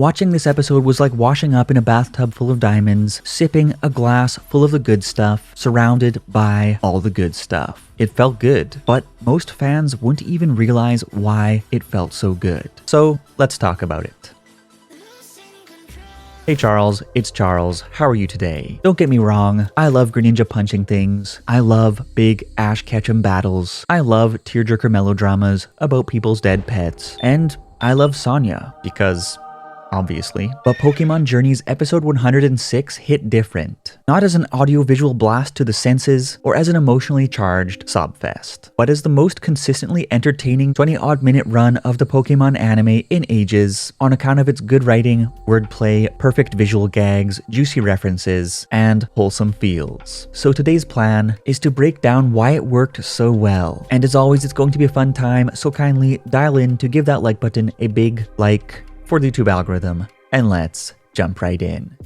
Watching this episode was like washing up in a bathtub full of diamonds, sipping a glass full of the good stuff, surrounded by all the good stuff. It felt good, but most fans wouldn't even realize why it felt so good. So let's talk about it. Hey Charles, it's Charles. How are you today? Don't get me wrong, I love Greninja punching things. I love big Ash Ketchum battles. I love tearjerker melodramas about people's dead pets. And I love Sonya, because obviously. But Pokémon Journey's episode 106 hit different. Not as an audio-visual blast to the senses, or as an emotionally charged sobfest, but as the most consistently entertaining 20-odd minute run of the Pokémon anime in ages, on account of its good writing, wordplay, perfect visual gags, juicy references, and wholesome feels. So today's plan is to break down why it worked so well. And as always, it's going to be a fun time, so kindly dial in to give that like button a big like for the YouTube algorithm, and let's jump right in.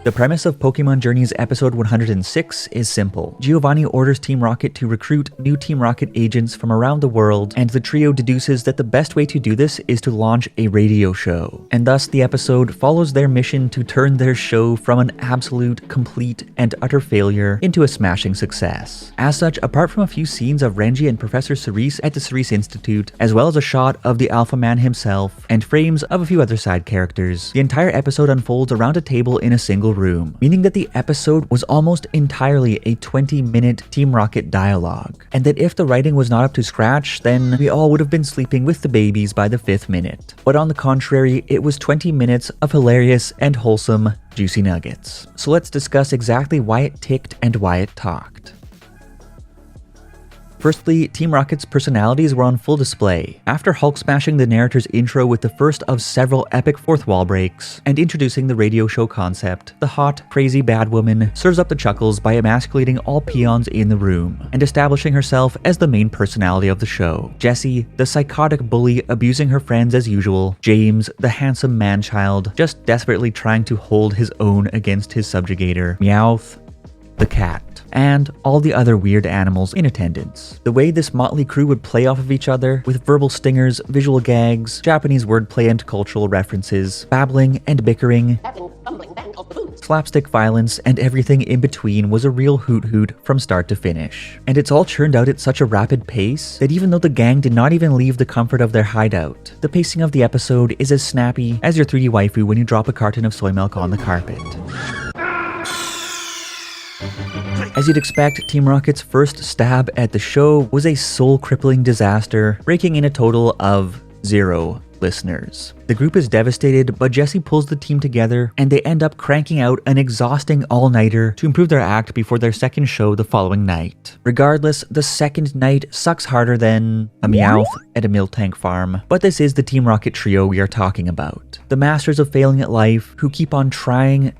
The premise of Pokémon Journey's episode 106 is simple. Giovanni orders Team Rocket to recruit new Team Rocket agents from around the world, and the trio deduces that the best way to do this is to launch a radio show. And thus the episode follows their mission to turn their show from an absolute, complete, and utter failure into a smashing success. As such, apart from a few scenes of Renji and Professor Cerise at the Cerise Institute, as well as a shot of the Alpha Man himself, and frames of a few other side characters, the entire episode unfolds around a table in a single room, meaning that the episode was almost entirely a 20-minute Team Rocket dialogue, and that if the writing was not up to scratch, then we all would have been sleeping with the babies by the 5th minute. But on the contrary, it was 20 minutes of hilarious and wholesome juicy nuggets. So let's discuss exactly why it ticked and why it talked. Firstly, Team Rocket's personalities were on full display. After Hulk smashing the narrator's intro with the first of several epic fourth wall breaks, and introducing the radio show concept, the hot, crazy bad woman serves up the chuckles by emasculating all peons in the room, and establishing herself as the main personality of the show. Jessie, the psychotic bully abusing her friends as usual. James, the handsome man-child, just desperately trying to hold his own against his subjugator. Meowth, the cat, and all the other weird animals in attendance. The way this motley crew would play off of each other, with verbal stingers, visual gags, Japanese wordplay and cultural references, babbling and bickering, slapstick violence, and everything in between was a real hoot from start to finish. And it's all churned out at such a rapid pace that even though the gang did not even leave the comfort of their hideout, the pacing of the episode is as snappy as your 3D waifu when you drop a carton of soy milk on the carpet. As you'd expect, Team Rocket's first stab at the show was a soul-crippling disaster, raking in a total of 0 listeners. The group is devastated, but Jessie pulls the team together, and they end up cranking out an exhausting all-nighter to improve their act before their second show the following night. Regardless, the second night sucks harder than a Meowth at a Miltank farm, but this is the Team Rocket trio we are talking about. The masters of failing at life, who keep on trying,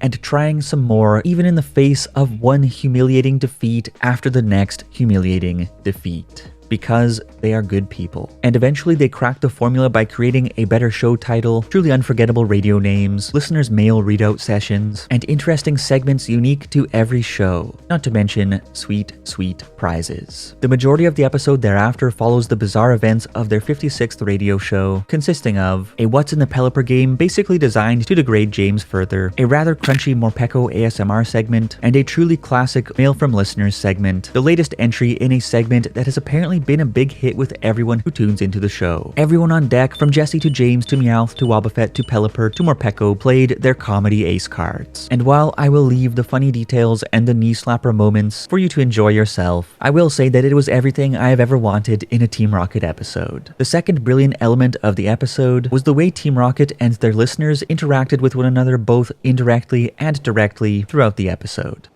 and trying some more, even in the face of one humiliating defeat after the next humiliating defeat. Because they are good people. And eventually they crack the formula by creating a better show title, truly unforgettable radio names, listeners' mail readout sessions, and interesting segments unique to every show, not to mention sweet, sweet prizes. The majority of the episode thereafter follows the bizarre events of their 56th radio show, consisting of a What's in the Pelipper game basically designed to degrade James further, a rather crunchy Morpeko ASMR segment, and a truly classic Mail from Listeners segment, the latest entry in a segment that has apparently been a big hit with everyone who tunes into the show. Everyone on deck, from Jessie to James to Meowth to Wobbuffet to Pelipper to Morpeko, played their comedy ace cards. And while I will leave the funny details and the knee slapper moments for you to enjoy yourself, I will say that it was everything I have ever wanted in a Team Rocket episode. The second brilliant element of the episode was the way Team Rocket and their listeners interacted with one another both indirectly and directly throughout the episode.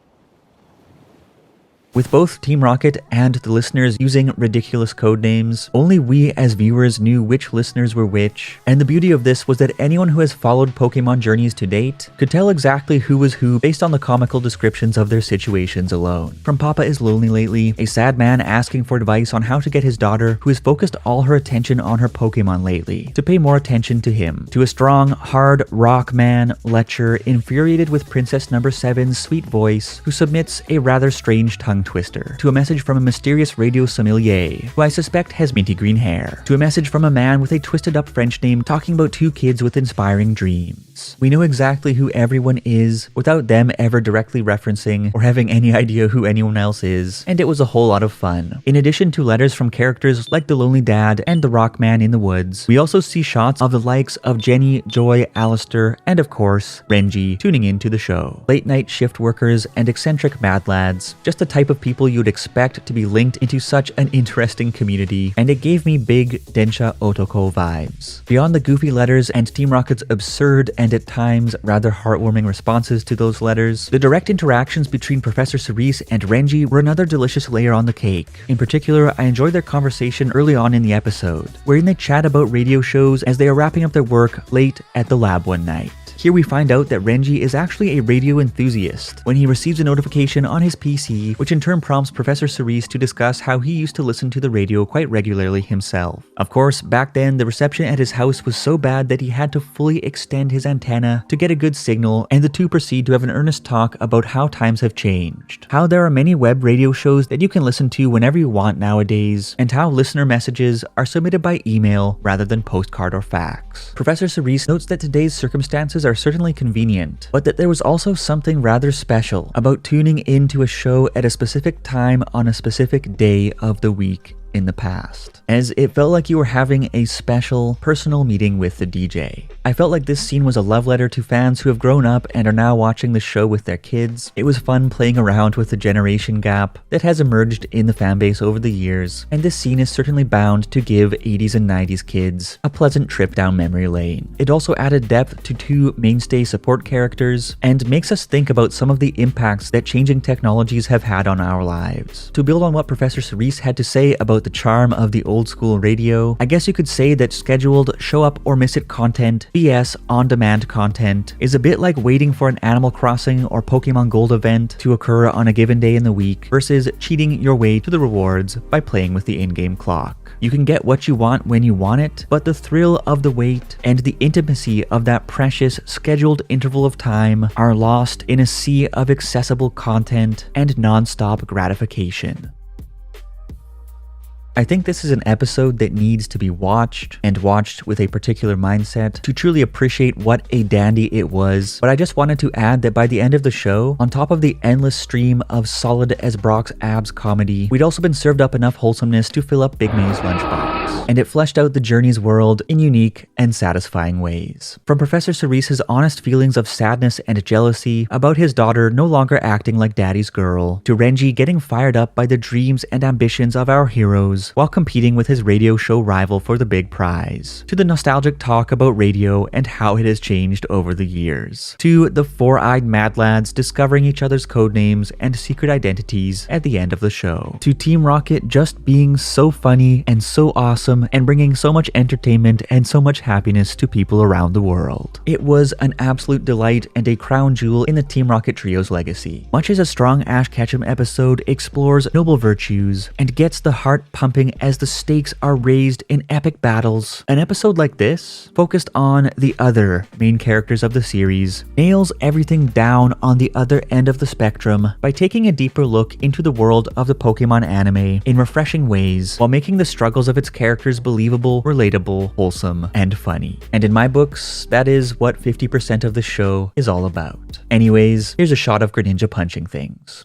With both Team Rocket and the listeners using ridiculous codenames, only we as viewers knew which listeners were which, and the beauty of this was that anyone who has followed Pokémon Journeys to date could tell exactly who was who based on the comical descriptions of their situations alone. From Papa is lonely lately, a sad man asking for advice on how to get his daughter, who has focused all her attention on her Pokémon lately, to pay more attention to him, to a strong, hard rock man, Letcher, infuriated with Princess Number 7's sweet voice, who submits a rather strange tongue twister, to a message from a mysterious radio sommelier, who I suspect has minty green hair, to a message from a man with a twisted up French name talking about two kids with inspiring dreams. We know exactly who everyone is without them ever directly referencing or having any idea who anyone else is, and it was a whole lot of fun. In addition to letters from characters like the Lonely Dad and the Rock Man in the Woods, we also see shots of the likes of Jenny, Joy, Alistair, and of course, Renji tuning into the show. Late night shift workers and eccentric mad lads, just the type of people you'd expect to be linked into such an interesting community, and it gave me big Densha Otoko vibes. Beyond the goofy letters and Team Rocket's absurd and at times rather heartwarming responses to those letters, the direct interactions between Professor Cerise and Renji were another delicious layer on the cake. In particular, I enjoyed their conversation early on in the episode, wherein they chat about radio shows as they are wrapping up their work late at the lab one night. Here we find out that Renji is actually a radio enthusiast when he receives a notification on his PC, which in turn prompts Professor Cerise to discuss how he used to listen to the radio quite regularly himself. Of course, back then the reception at his house was so bad that he had to fully extend his antenna to get a good signal, and the two proceed to have an earnest talk about how times have changed, how there are many web radio shows that you can listen to whenever you want nowadays, and how listener messages are submitted by email rather than postcard or fax. Professor Cerise notes that today's circumstances are certainly convenient, but that there was also something rather special about tuning into a show at a specific time on a specific day of the week in the past, as it felt like you were having a special, personal meeting with the DJ. I felt like this scene was a love letter to fans who have grown up and are now watching the show with their kids. It was fun playing around with the generation gap that has emerged in the fanbase over the years, and this scene is certainly bound to give 80s and 90s kids a pleasant trip down memory lane. It also added depth to two mainstay support characters, and makes us think about some of the impacts that changing technologies have had on our lives. To build on what Professor Cerise had to say about the charm of the old school radio, I guess you could say that scheduled show up or miss it content, BS on-demand content, is a bit like waiting for an Animal Crossing or Pokémon Gold event to occur on a given day in the week versus cheating your way to the rewards by playing with the in-game clock. You can get what you want when you want it, but the thrill of the wait and the intimacy of that precious scheduled interval of time are lost in a sea of accessible content and non-stop gratification. I think this is an episode that needs to be watched, and watched with a particular mindset, to truly appreciate what a dandy it was. But I just wanted to add that by the end of the show, on top of the endless stream of solid as Brock's abs comedy, we'd also been served up enough wholesomeness to fill up Big May's lunchbox. And it fleshed out the journey's world in unique and satisfying ways. From Professor Cerise's honest feelings of sadness and jealousy about his daughter no longer acting like daddy's girl, to Renji getting fired up by the dreams and ambitions of our heroes while competing with his radio show rival for the big prize, to the nostalgic talk about radio and how it has changed over the years, to the four-eyed mad lads discovering each other's codenames and secret identities at the end of the show, to Team Rocket just being so funny and so awesome and bringing so much entertainment and so much happiness to people around the world. It was an absolute delight and a crown jewel in the Team Rocket trio's legacy. Much as a strong Ash Ketchum episode explores noble virtues and gets the heart pumping as the stakes are raised in epic battles, an episode like this, focused on the other main characters of the series, nails everything down on the other end of the spectrum by taking a deeper look into the world of the Pokémon anime in refreshing ways, while making the struggles of its characters believable, relatable, wholesome, and funny. And in my books, that is what 50% of the show is all about. Anyways, here's a shot of Greninja punching things.